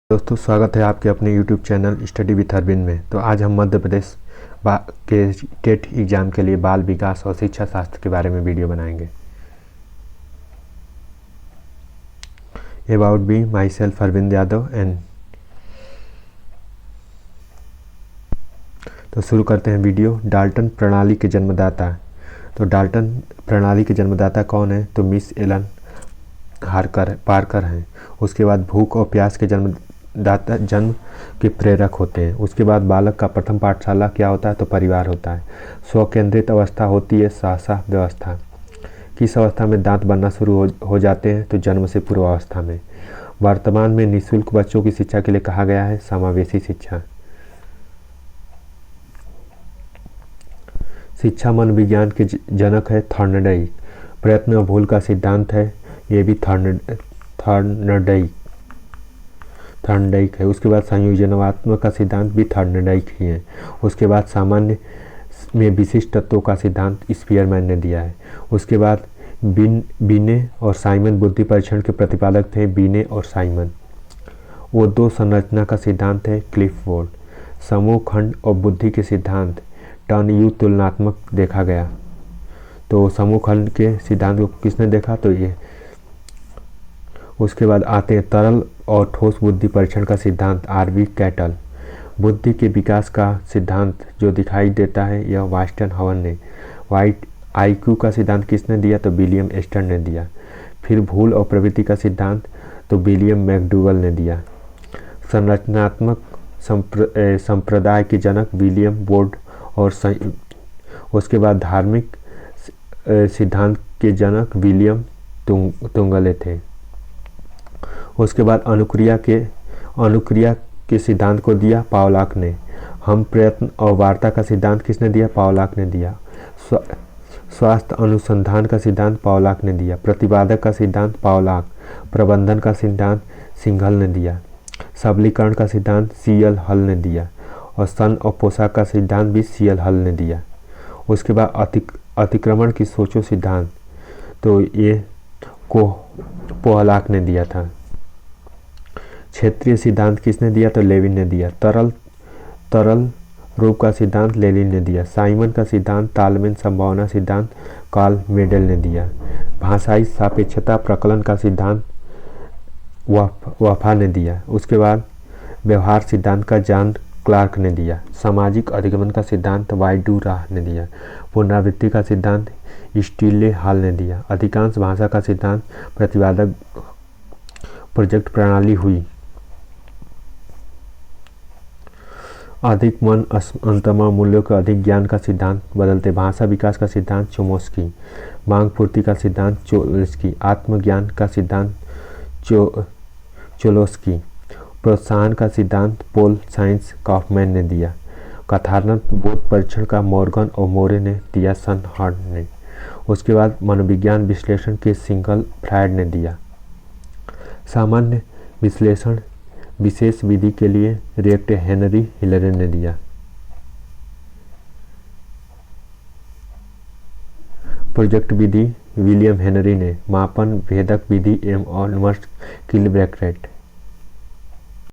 दोस्तों, स्वागत है आपके अपने YouTube channel study with Arvind में। तो आज हम मध्य प्रदेश के टेट एग्ज़ाम के लिए बाल विकास और शिक्षा शास्त्र के बारे में वीडियो बनाएंगे। About be my self Arvind Yadav and तो शुरू करते हैं वीडियो। डाल्टन प्रणाली के जन्मदाता। तो डाल्टन प्रणाली के जन्मदाता कौन है? तो मिस एलन पार्कर हैं। उसके बाद भूख और प्यास के जन्म के प्रेरक होते हैं। उसके बाद बालक का प्रथम पाठशाला क्या होता है? तो परिवार होता है। स्वकेंद्रित अवस्था होती है सहसा व्यवस्था। किस अवस्था में दांत बनना शुरू हो जाते हैं? तो जन्म से पूर्व अवस्था में। वर्तमान में निःशुल्क बच्चों की शिक्षा के लिए कहा गया है समावेशी शिक्षा। शिक्षा मन विज्ञान के जनक है थॉर्नडाइक। प्रयत्न और भूल का सिद्धांत है, ये भी थॉर्नडाइक है। उसके बाद संयोजनात्मक का सिद्धांत भी थॉर्नडाइक ही है। उसके बाद सामान्य में विशिष्ट तत्वों का सिद्धांत स्पीयरमैन ने दिया है। उसके बाद बीने और साइमन बुद्धि परीक्षण के प्रतिपादक थे। बीने और साइमन। वो दो संरचना का सिद्धांत है क्लिफोर्ड। समूह खंड और बुद्धि के सिद्धांत टर्न यू तुलनात्मक देखा गया। तो समूह खंड के सिद्धांत को किसने देखा? तो ये। उसके बाद आते हैं तरल और ठोस बुद्धि परीक्षण का सिद्धांत आरवी कैटल। बुद्धि के विकास का सिद्धांत जो दिखाई देता है यह वास्टन हवन ने। वाइट आईक्यू का सिद्धांत किसने दिया? तो विलियम एस्टर ने दिया। फिर भूल और प्रवृत्ति का सिद्धांत तो विलियम मैकडूगल ने दिया। संरचनात्मक संप्रदाय के जनक विलियम बोर्ड और उसके बाद धार्मिक सिद्धांत के जनक विलियम तुंगले थे। उसके बाद अनुक्रिया के सिद्धांत को दिया पावलाक ने। हम प्रयत्न और वार्ता का सिद्धांत किसने दिया? पावलाक ने दिया। स्वास्थ्य अनुसंधान का सिद्धांत पावलाक ने दिया। प्रतिपादक का सिद्धांत पावलाक। प्रबंधन का सिद्धांत सिंघल ने दिया। सबलीकरण का सिद्धांत सीएल हल ने दिया। और सन और पोशाक का सिद्धांत भी सीएल हल ने दिया। उसके बाद अतिक्रमण की सोचो सिद्धांत तो ये पोहलाक ने दिया था। क्षेत्रीय सिद्धांत किसने दिया? तो लेविन ने दिया। तरल रूप का सिद्धांत लेनिन ने दिया। साइमन का सिद्धांत तालमेल संभावना सिद्धांत कार्ल मेडल ने दिया। भाषाई सापेक्षता प्रकलन का सिद्धांत वफा ने दिया। उसके बाद व्यवहार सिद्धांत का जॉन क्लार्क ने दिया। सामाजिक अधिगमन का सिद्धांत वाइडू राह ने दिया। पुनरावृत्ति का सिद्धांत स्टीले हॉल ने दिया। अधिकांश भाषा का सिद्धांत प्रतिपादक प्रोजेक्ट प्रणाली हुई। अधिक मन अंतमा मूल्यों के अधिक ज्ञान का सिद्धांत बदलते भाषा विकास का सिद्धांत चोमस्की। मांग पूर्ति का सिद्धांत चोल्स्की। आत्मज्ञान का सिद्धांत चोलोस्की। प्रोत्साहन का सिद्धांत पोल साइंस कॉफमैन ने दिया। कथानक बोध परीक्षण का मॉर्गन और मोरे ने दिया सन हॉर्न ने। उसके बाद मनोविज्ञान विश्लेषण के सिंगल फ्रायड ने दिया। सामान्य विश्लेषण विशेष विधि के लिए रिएक्ट हेनरी हिलरे ने दिया। प्रोजेक्ट विधि विलियम हेनरी ने। मापन भेदक विधि एम और किल ब्रैकेट